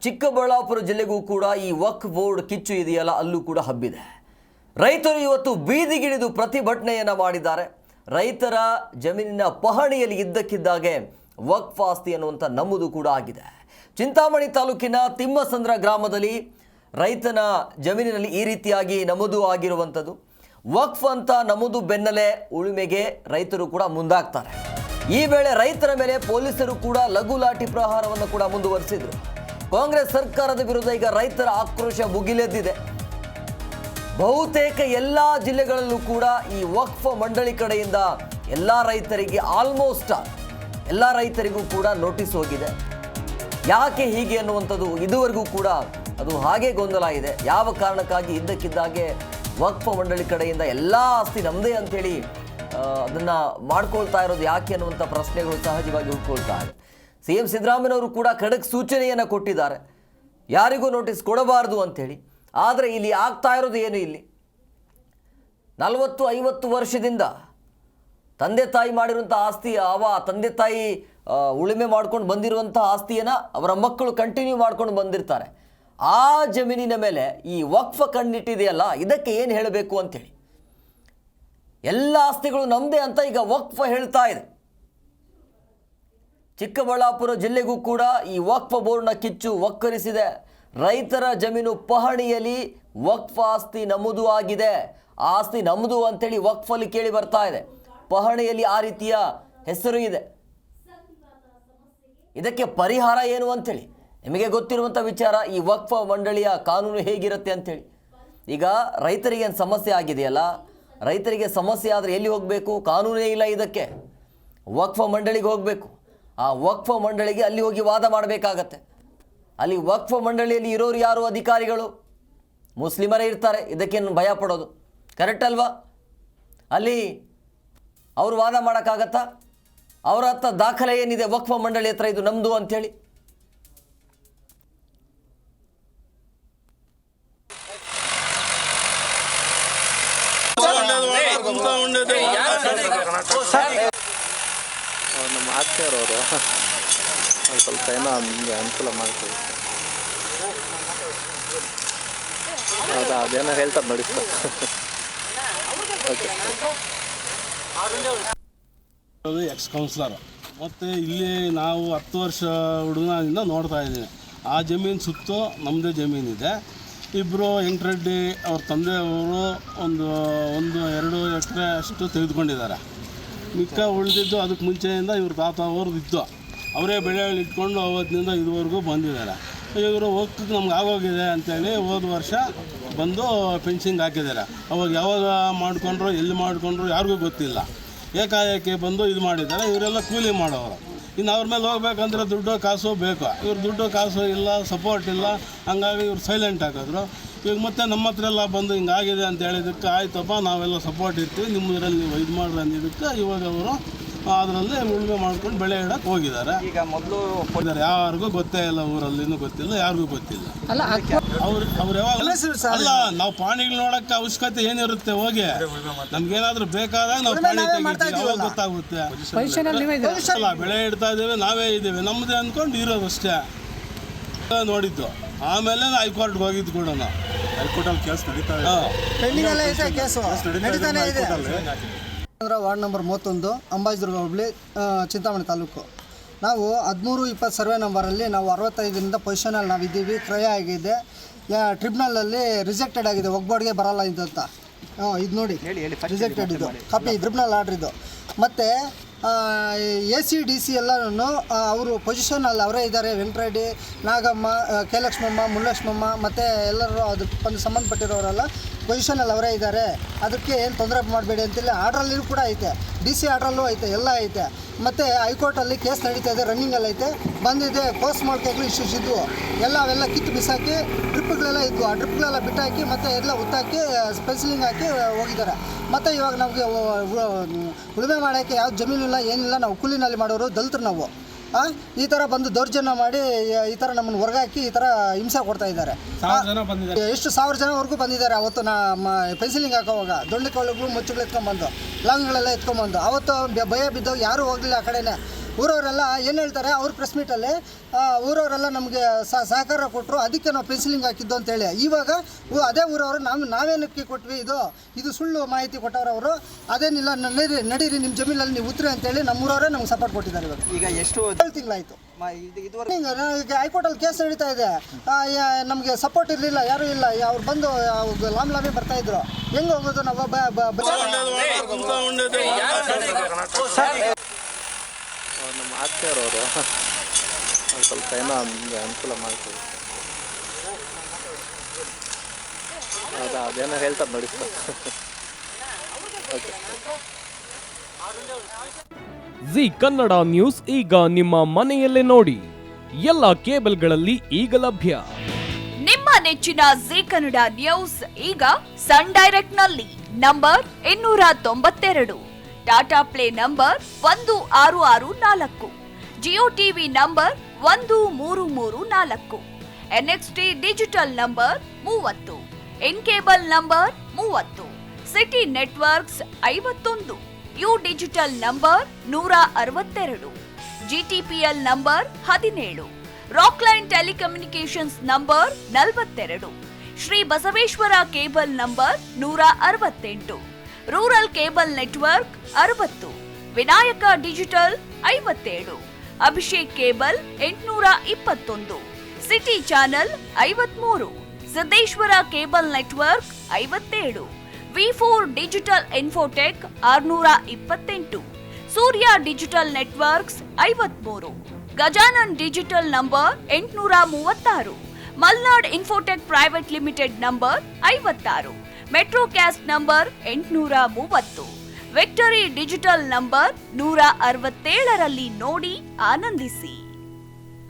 ಚಿಕ್ಕಬಳ್ಳಾಪುರ ಜಿಲ್ಲೆಗೂ ಕೂಡ ಈ ವಕ್ಫ್ ಬೋರ್ಡ್ ಕಿಚ್ಚು ಇದೆಯಲ್ಲ ಅಲ್ಲೂ ಕೂಡ ಹಬ್ಬಿದೆ. ರೈತರು ಇವತ್ತು ಬೀದಿಗಿಳಿದು ಪ್ರತಿಭಟನೆಯನ್ನು ಮಾಡಿದ್ದಾರೆ. ರೈತರ ಜಮೀನಿನ ಪಹಣಿಯಲ್ಲಿ ಇದ್ದಕ್ಕಿದ್ದಾಗೆ ವಕ್ಫ್ ಆಸ್ತಿ ಅನ್ನುವಂಥ ನಮೂದು ಕೂಡ ಆಗಿದೆ. ಚಿಂತಾಮಣಿ ತಾಲೂಕಿನ ತಿಮ್ಮಸಂದ್ರ ಗ್ರಾಮದಲ್ಲಿ ರೈತನ ಜಮೀನಿನಲ್ಲಿ ಈ ರೀತಿಯಾಗಿ ನಮೂದು ಆಗಿರುವಂಥದ್ದು. ವಕ್ಫ್ ಅಂತ ನಮೂದು ಬೆನ್ನಲ್ಲೇ ಉಳುಮೆಗೆ ರೈತರು ಕೂಡ ಮುಂದಾಗ್ತಾರೆ. ಈ ವೇಳೆ ರೈತರ ಮೇಲೆ ಪೊಲೀಸರು ಕೂಡ ಲಘು ಲಾಠಿ ಪ್ರಹಾರವನ್ನು ಕೂಡ ಮುಂದುವರಿಸಿದರು. ಕಾಂಗ್ರೆಸ್ ಸರ್ಕಾರದ ವಿರುದ್ಧ ಈಗ ರೈತರ ಆಕ್ರೋಶ ಭುಗಿಲೆದ್ದಿದೆ. ಬಹುತೇಕ ಎಲ್ಲ ಜಿಲ್ಲೆಗಳಲ್ಲೂ ಕೂಡ ಈ ವಕ್ಫ್ ಮಂಡಳಿ ಕಡೆಯಿಂದ ಎಲ್ಲ ರೈತರಿಗೆ ಆಲ್ಮೋಸ್ಟ್ ಎಲ್ಲ ರೈತರಿಗೂ ಕೂಡ ನೋಟಿಸ್ ಹೋಗಿದೆ. ಯಾಕೆ ಹೀಗೆ ಅನ್ನುವಂಥದ್ದು ಇದುವರೆಗೂ ಕೂಡ ಅದು ಹಾಗೆ ಗೊಂದಲ ಇದೆ. ಯಾವ ಕಾರಣಕ್ಕಾಗಿ ಇದ್ದಕ್ಕಿದ್ದಾಗೆ ವಕ್ಫ್ ಮಂಡಳಿ ಕಡೆಯಿಂದ ಎಲ್ಲ ಆಸ್ತಿ ನಮ್ಮದೇ ಅಂಥೇಳಿ ಅದನ್ನು ಮಾಡ್ಕೊಳ್ತಾ ಇರೋದು ಯಾಕೆ ಅನ್ನುವಂಥ ಪ್ರಶ್ನೆಗಳು ಸಹಜವಾಗಿ ಹುಡ್ಕೊಳ್ತಾ ಇದೆ. CM ಸಿದ್ದರಾಮಯ್ಯನವರು ಕೂಡ ಖಡಕ್ ಸೂಚನೆಯನ್ನು ಕೊಟ್ಟಿದ್ದಾರೆ, ಯಾರಿಗೂ ನೋಟಿಸ್ ಕೊಡಬಾರ್ದು ಅಂಥೇಳಿ. ಆದರೆ ಇಲ್ಲಿ ಆಗ್ತಾ ಇರೋದು ಏನು, ಇಲ್ಲಿ 40-50 ವರ್ಷದಿಂದ ತಂದೆ ತಾಯಿ ಮಾಡಿರುವಂಥ ಆಸ್ತಿ, ತಂದೆ ತಾಯಿ ಉಳುಮೆ ಮಾಡ್ಕೊಂಡು ಬಂದಿರುವಂಥ ಆಸ್ತಿಯನ್ನು ಅವರ ಮಕ್ಕಳು ಕಂಟಿನ್ಯೂ ಮಾಡ್ಕೊಂಡು ಬಂದಿರ್ತಾರೆ. ಆ ಜಮೀನಿನ ಮೇಲೆ ಈ ವಕ್ಫ್ ಕಣ್ಣಿಟ್ಟಿದೆಯಲ್ಲ, ಇದಕ್ಕೆ ಏನು ಹೇಳಬೇಕು ಅಂಥೇಳಿ. ಎಲ್ಲ ಆಸ್ತಿಗಳು ನಮ್ಮದೇ ಅಂತ ಈಗ ವಕ್ಫ್ ಹೇಳ್ತಾ ಇದೆ. ಚಿಕ್ಕಬಳ್ಳಾಪುರ ಜಿಲ್ಲೆಗೂ ಕೂಡ ಈ ವಕ್ಫ್ ಬೋರ್ಡ್ನ ಕಿಚ್ಚು ಒಕ್ಕರಿಸಿದೆ. ರೈತರ ಜಮೀನು ಪಹಣಿಯಲ್ಲಿ ವಕ್ಫ್ ಆಸ್ತಿ ನಮೂದು ಆಗಿದೆ. ಆಸ್ತಿ ನಮ್ಮದು ಅಂತೇಳಿ ವಕ್ಫಲ್ಲಿ ಕೇಳಿ ಬರ್ತಾ ಇದೆ. ಪಹಣಿಯಲ್ಲಿ ಆ ರೀತಿಯ ಹೆಸರು ಇದೆ. ಇದಕ್ಕೆ ಪರಿಹಾರ ಏನು ಅಂಥೇಳಿ ನಿಮಗೆ ಗೊತ್ತಿರುವಂಥ ವಿಚಾರ. ಈ ವಕ್ಫ್ ಮಂಡಳಿಯ ಕಾನೂನು ಹೇಗಿರುತ್ತೆ ಅಂಥೇಳಿ. ಈಗ ರೈತರಿಗೆ ಏನು ಸಮಸ್ಯೆ ಆಗಿದೆಯಲ್ಲ, ರೈತರಿಗೆ ಸಮಸ್ಯೆ ಆದರೆ ಎಲ್ಲಿ ಹೋಗಬೇಕು? ಕಾನೂನೇ ಇಲ್ಲ ಇದಕ್ಕೆ. ವಕ್ಫ್ ಮಂಡಳಿಗೆ ಹೋಗಬೇಕು. ಆ ವಕ್ಫ್ ಮಂಡಳಿಗೆ ಅಲ್ಲಿ ಹೋಗಿ ವಾದ ಮಾಡಬೇಕಾಗತ್ತೆ. ಅಲ್ಲಿ ವಕ್ಫ್ ಮಂಡಳಿಯಲ್ಲಿ ಇರೋರು ಯಾರು? ಅಧಿಕಾರಿಗಳು ಮುಸ್ಲಿಮರೇ ಇರ್ತಾರೆ. ಇದಕ್ಕೇನು ಭಯ ಪಡೋದು? ಕರೆಕ್ಟ್ ಅಲ್ವಾ? ಅಲ್ಲಿ ಅವರು ವಾದ ಮಾಡೋಕ್ಕಾಗತ್ತಾ? ಅವರ ಹತ್ರ ದಾಖಲೆ ಏನಿದೆ ವಕ್ಫ್ ಮಂಡಳಿ ಹತ್ರ ಇದು ನಮ್ಮದು ಅಂಥೇಳಿ? ನಮ್ಮ ಆಚಾರ್ಯವರು ಸ್ವಲ್ಪ ಏನೋ ನಮಗೆ ಅನುಕೂಲ ಮಾಡ್ತೀವಿ. ಹೌದಾ, ಅದೇನೋ ಹೇಳ್ತಾರೆ ನೋಡಿ ಸರ್. ಓಕೆ. ಎಕ್ಸ್ ಕೌನ್ಸಿಲರ್ ಮತ್ತು ಇಲ್ಲಿ ನಾವು 10 ವರ್ಷ ಹುಡುಗನಿಂದ ನೋಡ್ತಾ ಇದ್ದೀನಿ. ಆ ಜಮೀನು ಸುತ್ತು ನಮ್ಮದೇ ಜಮೀನಿದೆ. ಇಬ್ಬರು ವೆಂಕಟರೆಡ್ಡಿ ಅವ್ರ ತಂದೆಯವರು ಒಂದು 1-2 ಎಕರೆ ಅಷ್ಟು ತೆಗೆದುಕೊಂಡಿದ್ದಾರೆ. ಮಿಕ್ಕ ಉಳಿದಿದ್ದು ಅದಕ್ಕೆ ಮುಂಚೆಯಿಂದ ಇವ್ರ ತಾತ ಅವ್ರದ್ದು ಇದ್ದು, ಅವರೇ ಬೆಳೆ ಇಟ್ಕೊಂಡು ಅವತ್ತಿನಿಂದ ಇದುವರೆಗೂ ಬಂದಿದ್ದಾರೆ. ಇವರು ಹೋಗ್ತಿದ್ದು ನಮ್ಗೆ ಆಗೋಗಿದೆ ಅಂಥೇಳಿ ಹೋದ ವರ್ಷ ಬಂದು ಫೆನ್ಸಿಂಗ್ ಹಾಕಿದ್ದಾರೆ. ಅವಾಗ ಯಾವಾಗ ಮಾಡ್ಕೊಂಡ್ರು, ಎಲ್ಲಿ ಮಾಡ್ಕೊಂಡ್ರು ಯಾರಿಗೂ ಗೊತ್ತಿಲ್ಲ. ಏಕಾಏಕಿ ಬಂದು ಇದು ಮಾಡಿದ್ದಾರೆ. ಇವರೆಲ್ಲ ಕೂಲಿ ಮಾಡೋರು. ಇನ್ನು ಅವ್ರ ಮೇಲೆ ಹೋಗ್ಬೇಕಂದ್ರೆ ದುಡ್ಡು ಕಾಸು ಬೇಕು. ಇವ್ರು ದುಡ್ಡು ಕಾಸು ಇಲ್ಲ, ಸಪೋರ್ಟ್ ಇಲ್ಲ. ಹಂಗಾಗಿ ಇವ್ರು ಸೈಲೆಂಟ್ ಆಗಿದ್ರು. ಈಗ ಮತ್ತೆ ನಮ್ಮ ಹತ್ರ ಎಲ್ಲ ಬಂದು ಹಿಂಗಾಗಿದೆ ಅಂತ ಹೇಳಿದ್ದಕ್ಕೆ ಆಯ್ತಪ್ಪ ನಾವೆಲ್ಲ ಸಪೋರ್ಟ್ ಇರ್ತೀವಿ, ನಿಮ್ಮದ್ರಲ್ಲಿ ನೀವು ಇದು ಮಾಡ್ರಿ ಅಂದಿದ್ದಕ್ಕೆ ಇವಾಗ ಅವರು ಅದರಲ್ಲಿ ಉಳುಮೆ ಮಾಡ್ಕೊಂಡು ಬೆಳೆ ಇಡಕ್ಕೆ ಹೋಗಿದ್ದಾರೆ. ಈಗ ಮೊದಲು ಯಾರಿಗೂ ಗೊತ್ತೇ ಇಲ್ಲ, ಊರಲ್ಲಿ ಇನ್ನೂ ಗೊತ್ತಿಲ್ಲ, ಯಾರಿಗೂ ಗೊತ್ತಿಲ್ಲ. ಅವ್ರು ಯಾವಾಗ ಅಲ್ಲ, ನಾವು ಪ್ರಾಣಿಗಳು ನೋಡೋಕ್ಕೆ ಅವಶ್ಯಕತೆ ಏನಿರುತ್ತೆ? ಹೋಗಿ ನಮ್ಗೇನಾದ್ರೂ ಬೇಕಾದಾಗ ನಾವು ಪ್ರಾಣಿ ತೆಗಿತೀವಿ, ಅವಾಗ ಗೊತ್ತಾಗುತ್ತೆ. ಅಲ್ಲ, ಬೆಳೆ ಇಡ್ತಾ ಇದ್ದೇವೆ, ನಾವೇ ಇದ್ದೇವೆ, ನಮ್ಮದೇ ಅಂದ್ಕೊಂಡು ಇರೋದಷ್ಟೇ ನೋಡಿದ್ದು. ಆಮೇಲೆ ಹೈಕೋರ್ಟ್ಗೆ ಹೋಗಿದ್ದು ಕೂಡ ನಾವು ಹೈಕೋರ್ಟಲ್ಲಿ ಕೇಸ್ ನಡೀತಾ ವಾರ್ಡ್ ನಂಬರ್ 31 ಅಂಬಾಜಿದುರ್ಗ ಹೋಬಳಿ ಚಿಂತಾಮಣಿ ತಾಲೂಕು. ನಾವು 13-20 ಸರ್ವೆ ನಂಬರಲ್ಲಿ ನಾವು 65ರಿಂದ ಪೊಸಿಷನಲ್ಲಿ ನಾವಿದ್ದೀವಿ. ಕ್ರಯ ಆಗಿದೆ, ಟ್ರಿಬ್ಯುನಲಲ್ಲಿ ರಿಜೆಕ್ಟೆಡ್ ಆಗಿದೆ, ಒಗ್ಬೋರ್ಡ್ಗೆ ಬರಲ್ಲ ಇದು ಅಂತ. ಇದು ನೋಡಿ, ರಿಜೆಕ್ಟೆಡ್ ಇದು ಕಾಪಿ, ಟ್ರಿಬ್ಯುನಲ್ ಆರ್ಡ್ರ್ ಇದು. ಮತ್ತು ACDC ಎಲ್ಲರೂ ಅವರು ಪೊಸಿಷನಲ್ಲಿ ಅವರೇ ಇದ್ದಾರೆ. ವೆಂಕಟರೆಡ್ಡಿ, ನಾಗಮ್ಮ, ಕೆ ಲಕ್ಷ್ಮಮ್ಮ, ಮುಲ್ಲಕ್ಷ್ಮಮ್ಮ ಮತ್ತು ಎಲ್ಲರೂ ಅದಕ್ಕೆ ಸಂಬಂಧಪಟ್ಟಿರೋರೆಲ್ಲ ಪೊಸಿಷನಲ್ಲಿ ಅವರೇ ಇದ್ದಾರೆ. ಅದಕ್ಕೆ ಏನು ತೊಂದರೆ ಮಾಡಬೇಡಿ ಅಂತೇಳಿ ಆರ್ಡ್ರಲ್ಲಿ ಕೂಡ ಐತೆ, DC ಆರ್ಡ್ರಲ್ಲೂ ಐತೆ, ಎಲ್ಲ ಐತೆ. ಮತ್ತು ಹೈಕೋರ್ಟಲ್ಲಿ ಕೇಸ್ ನಡೀತಾ ಇದೆ, ರನ್ನಿಂಗಲ್ಲಿ ಐತೆ, ಬಂದಿದೆ. ಪೋಸ್ಟ್ ಮಾರ್ಕೆಟ್ಗಳು ಇಶ್ಯೂಸ್ ಇದ್ವು, ಅವೆಲ್ಲ ಕಿತ್ತು ಬಿಸಾಕಿ ಡ್ರಿಪ್ಗಳೆಲ್ಲ ಇದ್ವು. ಆ ಡ್ರಿಪ್ಗಳೆಲ್ಲ ಬಿಟ್ಟಾಕಿ ಮತ್ತು ಎಲ್ಲ ಉತ್ತಾಕಿ ಸ್ಪೆನ್ಸಿಲಿಂಗ್ ಹಾಕಿ ಹೋಗಿದ್ದಾರೆ. ಮತ್ತು ಇವಾಗ ನಮಗೆ ಉಳುಮೆ ಮಾಡೋಕ್ಕೆ ಯಾವ್ದು ಜಮೀನಿಲ್ಲ, ಏನಿಲ್ಲ. ನಾವು ಕೂಲಿನಲ್ಲಿ ಮಾಡೋರು, ದಲಿತರು ನಾವು. ಈ ಥರ ಬಂದು ದೌರ್ಜನ್ಯ ಮಾಡಿ ಈ ಥರ ನಮ್ಮನ್ನು ಹೊರಗಾಕಿ ಈ ಥರ ಹಿಂಸೆ ಕೊಡ್ತಾ ಇದ್ದಾರೆ. ಎಷ್ಟು 1000 ಜನವರೆಗೂ ಬಂದಿದ್ದಾರೆ. ಅವತ್ತು ಪೆನ್ಸಿಲಿಂಗ್ ಹಾಕೋವಾಗ ದೊಣ್ಣೆ ಕಳ್ಳುಗಳು ಮುಚ್ಚುಗಳು ಎತ್ಕೊಂಡ್ಬಂದು ಲಾಂಗ್ಗಳೆಲ್ಲ ಎತ್ಕೊಂಡ್ಬಂದು ಅವತ್ತು ಭಯ ಬಿದ್ದೋಗಿ ಯಾರೂ ಹೋಗಲಿಲ್ಲ ಆ ಕಡೆನೇ. ಊರವರೆಲ್ಲ ಏನು ಹೇಳ್ತಾರೆ ಅವ್ರ ಪ್ರೆಸ್ ಮೀಟಲ್ಲಿ ಊರವರೆಲ್ಲ ನಮಗೆ ಸಹಕಾರ ಕೊಟ್ಟರು, ಅದಕ್ಕೆ ನಾವು ಪೆನ್ಸಿಲಿಂಗ್ ಹಾಕಿದ್ದು ಅಂತೇಳಿ. ಇವಾಗ ಅದೇ ಊರವರು ನಾವೇನಕ್ಕೆ ಕೊಟ್ವಿ, ಇದು ಸುಳ್ಳು ಮಾಹಿತಿ ಕೊಟ್ಟವರು. ಅದೇನಿಲ್ಲ, ನಡೀರಿ ನಿಮ್ಮ ಜಮೀನಲ್ಲಿ ನೀವು ಉತ್ತರಿ ಅಂತೇಳಿ ನಮ್ಮೂರವರೇ ನಮ್ಗೆ ಸಪೋರ್ಟ್ ಕೊಟ್ಟಿದ್ದಾರೆ. ಇವಾಗ ಈಗ ಎಷ್ಟು 7 ತಿಂಗಳಾಯಿತು. ಈಗ ಹೈಕೋರ್ಟಲ್ಲಿ ಕೇಸ್ ನಡೀತಾ ಇದೆ. ನಮಗೆ ಸಪೋರ್ಟ್ ಇರಲಿಲ್ಲ, ಯಾರೂ ಇಲ್ಲ. ಅವ್ರು ಬಂದು ಲಾಂಬಿ ಬರ್ತಾ ಇದ್ರು. ಹೆಂಗೆ ಹೋಗೋದು ನಾವು? ನಮ್ಮ ಆತ್ಮೀಯರವರು ಒಂದು ಸ್ವಲ್ಪ ಏನೋ ನಮಗೆ ಅನುಕೂಲ ಮಾಡ್ತೀವಿ. ಹೌದಾ, ಅದೇನೋ ಹೇಳ್ತಾರೆ ನೋಡಿ sir. Okay. G Kannada news ಈಗ ನಿಮ್ಮ ಮನೆಯಲ್ಲೇ ನೋಡಿ. ಎಲ್ಲ ಕೇಬಲ್ಗಳಲ್ಲಿ ಈಗ ಲಭ್ಯ. ನಿಮ್ಮ ನೆಚ್ಚಿನ ಜಿ ಕನ್ನಡ ನ್ಯೂಸ್ ಈಗ ಸನ್ ಡೈರೆಕ್ಟ್ ನಲ್ಲಿ number 292, Tata play number 1664, Jio TV number 1334, NXT digital number 30, in cable number 30, city networks 51, U digital number 162, GTPL number 17, Rockline telecommunications number 42, Shri Basaveshwara cable number 168, rural cable network 60, Vinayaka digital 57, Abhishek cable 821, city channel 53, Siddeshwara cable network 57, V4 digital Infotech 628, Surya digital networks 53, Gajanan digital number 836, Malnad Infotech private limited number 56, Metrocast number 830, Victory digital number 167ರಲ್ಲಿ ನೋಡಿ ಆನಂದಿಸಿ.